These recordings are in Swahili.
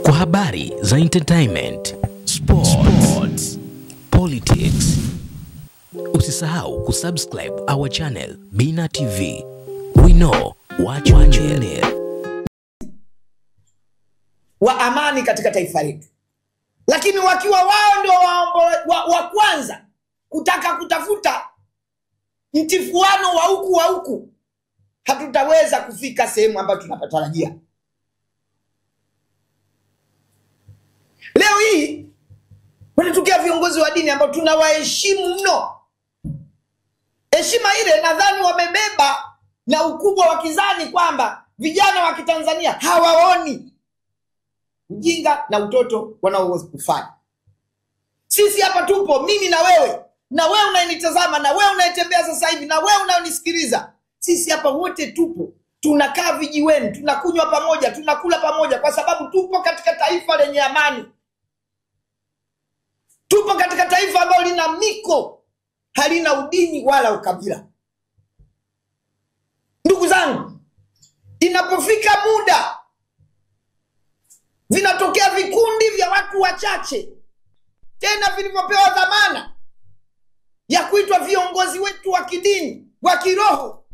Kwa habari za entertainment, sports, politics. Usisahau kusubscribe our channel Bina TV. We know what you need. Wa amani katika taifa letu. Lakini wakiwa wao ndio wa kwanza kutaka kutafuta mtifuano wa huku, hatutaweza kufika sehemu ambayo tunapatarajia. Leo hii wanatokea viongozi wa dini ambao tunawaheshimu mno. Heshima ile nadhani wamebeba na ukubwa wa kizani kwamba vijana wa Kitanzania hawaoni ujinga na utoto wanaoweza kufanya. Sisi hapa tupo, mimi na wewe unayenitazama, na wewe unayetembea sasa hivi, na wewe unayonisikiliza. Sisi hapa wote tupo, tunakaa vijiweni, tunakunywa pamoja, tunakula pamoja, kwa sababu tupo katika taifa lenye amani. Tupo katika taifa ambalo lina miko, halina udini wala ukabila. Ndugu zangu, inapofika muda vinatokea vikundi vya watu wachache, tena vilivyopewa dhamana ya kuitwa viongozi wetu wa kidini, wa kiroho,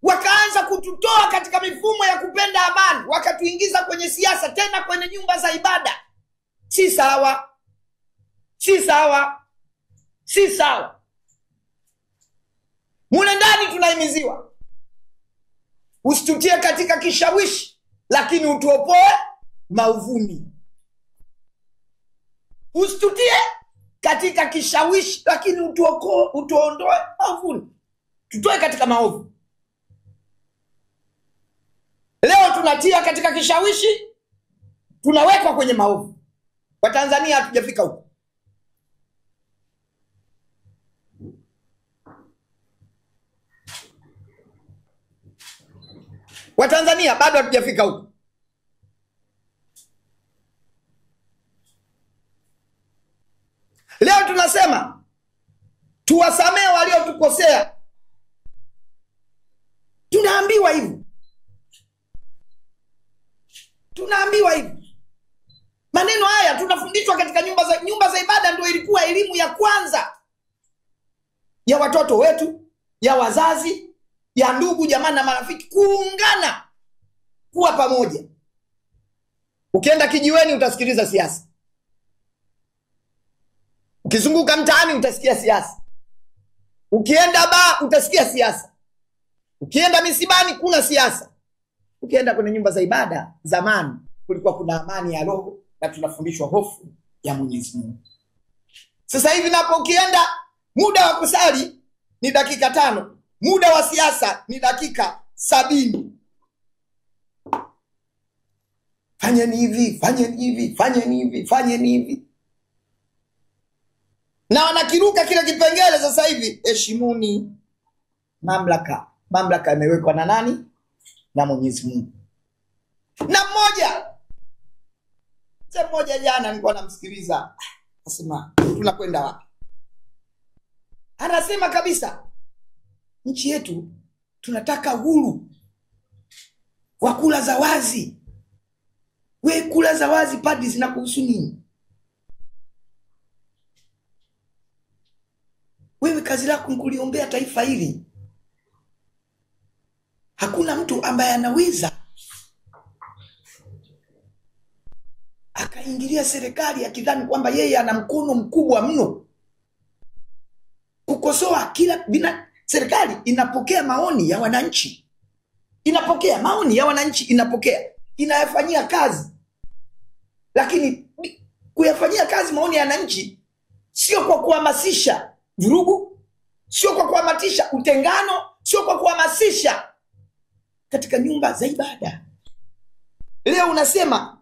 wakaanza kututoa katika mifumo ya kupenda amani, wakatuingiza kwenye siasa, tena kwenye nyumba za ibada. Si sawa. Si sawa. Si sawa. Mule ndani tunahimiziwa usitutie katika kishawishi, lakini utuopoe mauvuni. Usitutie katika kishawishi, lakini utuondoe mauvuni. Tutoe katika maovu. Leo tunatia katika kishawishi, tunawekwa kwenye maovu. Watanzania hatujafika huko. Watanzania bado hatujafika huko. Leo tunasema tuwasamee waliotukosea. Tunaambiwa hivi. Tunaambiwa hivi. Maneno haya tunafundishwa katika nyumba za ibada, ndio ilikuwa elimu ya kwanza ya watoto wetu, ya wazazi, ya ndugu, jamaa na marafiki, kuungana, kuwa pamoja. Ukienda kijiweni utasikiliza siasa. Ukizunguka mtaani utasikia siasa. Ukienda utasikia siasa. Ukienda misibani kuna siasa. Ukienda kwenye nyumba za ibada, zamani kulikuwa kuna amani ya roho na tunafundishwa hofu ya Mwenyezi Mungu. Sasa hivi napo ukienda, muda wa kusali ni dakika 5, muda wa siasa ni dakika 70. Fanyeni hivi, fanyeni hivi, fanyeni hivi, fanyeni hivi. Na wanakiruka kile kipengele sasa hivi, heshimuni mamlaka. Mamlaka imewekwa na nani? Na Mwenyezi Mungu. Na mmoja jana nilikuwa namsikiliza, anasema tunakwenda wapi? Anasema kabisa, nchi yetu tunataka uhuru wa kula za wazi. We kula za wazi padri zinakuhusu nini? Wewe kazi lako ni kuliombea taifa hili. Hakuna mtu ambaye anaweza akaingilia serikali akidhani kwamba yeye ana mkono mkubwa mno kukosoa serikali inapokea maoni ya wananchi. Inapokea maoni ya wananchi, inayafanyia kazi. Lakini kuyafanyia kazi maoni ya wananchi sio kwa kuhamasisha vurugu, sio kwa kuhamasisha utengano, sio kwa kuhamasisha katika nyumba za ibada. Leo unasema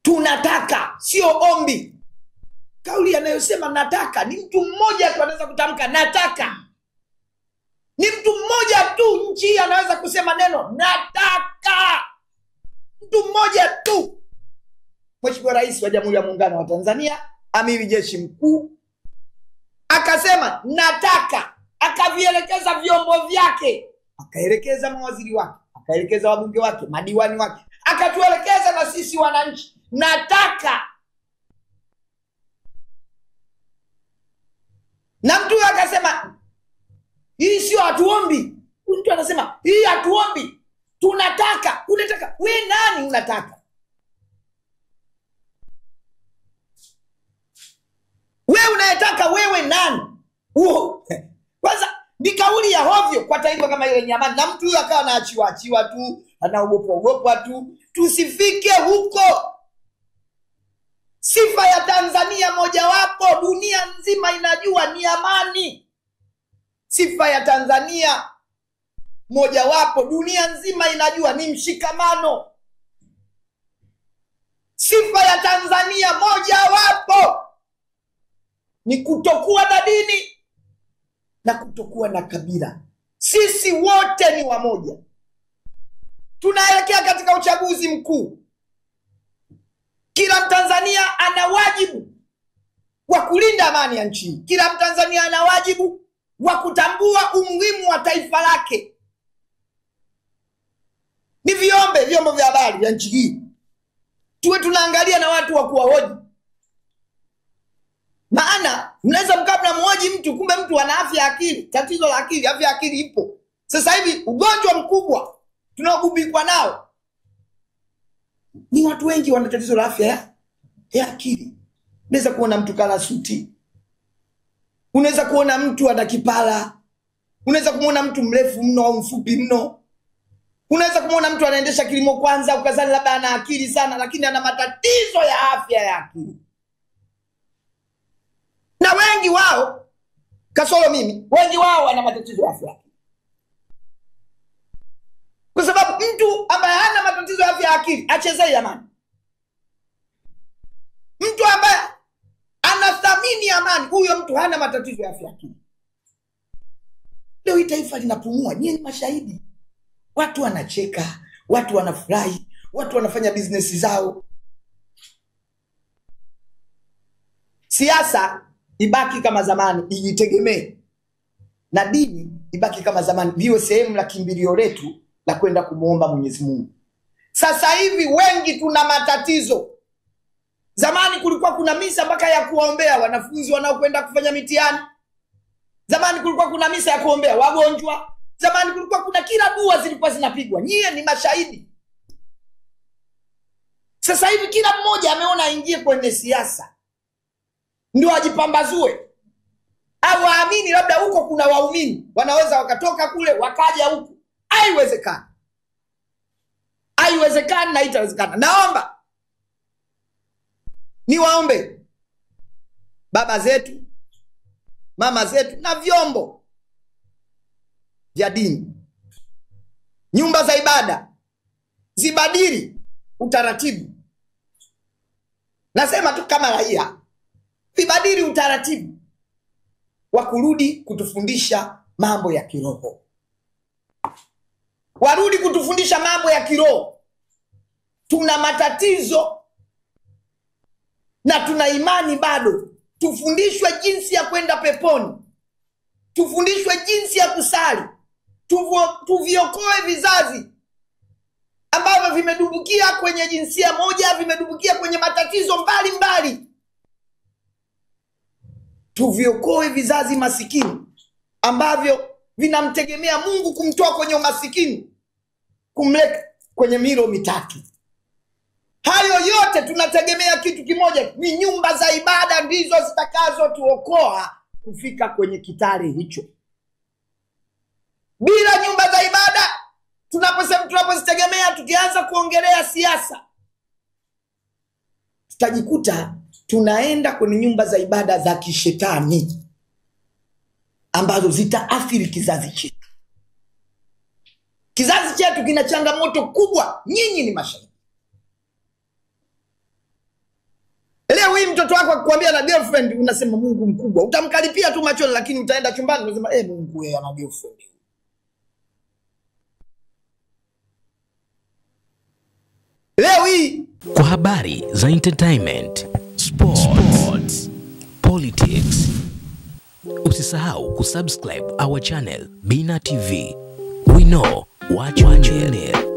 tunataka, sio ombi. Kauli anayosema nataka ni mtu mmoja tu anaweza kutamka nataka. Ni mtu mmoja tu nchi anaweza kusema neno nataka. Mtu mmoja tu. Mheshimiwa Rais wa Jamhuri ya Muungano wa Tanzania, Amiri Jeshi Mkuu, akasema nataka, akavielekeza vyombo vyake, akaelekeza mawaziri wake, akaelekeza wabunge wake, madiwani wake, akatuelekeza na sisi wananchi, nataka. Na mtu akasema hii sio hatuombi. Mtu anasema hii hatuombi, tunataka. Unataka wewe nani? Unataka wewe, unayetaka wewe nani? Kwanza ni kauli ya hovyo kwa taifa kama ile Nyamani, na mtu huyo akawa anaachiwa tu, anaogopa tu. Tusifike huko. Sifa ya Tanzania mojawapo dunia nzima inajua ni amani. Sifa ya Tanzania mojawapo dunia nzima inajua ni mshikamano. Sifa ya Tanzania mojawapo ni kutokuwa na dini na kutokuwa na kabila. Sisi wote ni wamoja. Tunaelekea katika uchaguzi mkuu. Kila Mtanzania ana wajibu wa kulinda amani ya nchi. Kila Mtanzania ana wajibu wa kutambua umuhimu wa taifa lake. Ni vyombo vya habari vya nchi hii tuwe tunaangalia na watu wa kuwahoji. Maana mnaweza mkabla mhoji mtu, kumbe mtu ana afya ya akili, tatizo la akili. Afya ya akili ipo. Sasa hivi ugonjwa mkubwa tunaogubikwa nao ni watu wengi wana tatizo la afya ya akili. Unaweza kuona mtu kala suti, unaweza kuona mtu ana kipara, unaweza kumuona mtu mrefu mno au mfupi mno, unaweza kumuona mtu anaendesha kilimo kwanza ukazani labda ana akili sana, lakini ana matatizo ya afya ya akili. Na wengi wao, kasoro mimi, wengi wao wana matatizo ya afya. Kwa sababu mtu ambaye hana matatizo ya afya ya akili achezei amani. Mtu ambaye anathamini amani, huyo mtu hana matatizo ya afya ya akili. Leo hii taifa linapumua, nyinyi ni mashahidi. Watu wanacheka, watu wanafurahi, watu wanafanya business zao. Siasa ibaki kama zamani, ijitegemee. Na dini ibaki kama zamani, viwe sehemu la kimbilio letu la kwenda kumuomba Mwenyezi Mungu. Sasa hivi wengi tuna matatizo. Zamani kulikuwa kuna misa mpaka ya kuombea wanafunzi wanaokwenda kufanya mitihani. Zamani kulikuwa kuna misa ya kuombea wagonjwa. Zamani kulikuwa kuna kila dua zilikuwa zinapigwa. Nyie ni mashahidi. Sasa hivi kila mmoja ameona aingie kwenye siasa ndio ajipambazue. Au waamini labda huko kuna waumini wanaweza wakatoka kule wakaja huku. Haiwezekani. Haiwezekani na itawezekana. Naomba niwaombe baba zetu, mama zetu na vyombo vya dini, nyumba za ibada zibadili utaratibu. Nasema tu kama raia, zibadili utaratibu wa kurudi kutufundisha mambo ya kiroho. Warudi kutufundisha mambo ya kiroho. Tuna matatizo na tuna imani bado. Tufundishwe jinsi ya kwenda peponi. Tufundishwe jinsi ya kusali. Tuviokoe vizazi ambavyo vimedumbukia kwenye jinsia moja, vimedumbukia kwenye matatizo mbalimbali. Tuviokoe vizazi masikini ambavyo vinamtegemea Mungu kumtoa kwenye umasikini kumleta kwenye milo mitatu. Hayo yote tunategemea kitu kimoja, ni nyumba za ibada ndizo zitakazo tuokoa kufika kwenye kitale hicho. Bila nyumba za ibada, tunapozitegemea, tukianza kuongelea siasa, tutajikuta tunaenda kwenye nyumba za ibada za kishetani ambazo zitaathiri kizazi chetu. Kizazi chetu kina changamoto kubwa, nyinyi ni mashahidi. Leo hii mtoto wako akikwambia na girlfriend unasema Mungu mkubwa. Utamkaripia tu machoni, lakini utaenda chumbani unasema Mungu yeye ana girlfriend. Leo hii kwa habari za entertainment, sports, politics, usisahau kusubscribe our channel Bina TV. We know what you need.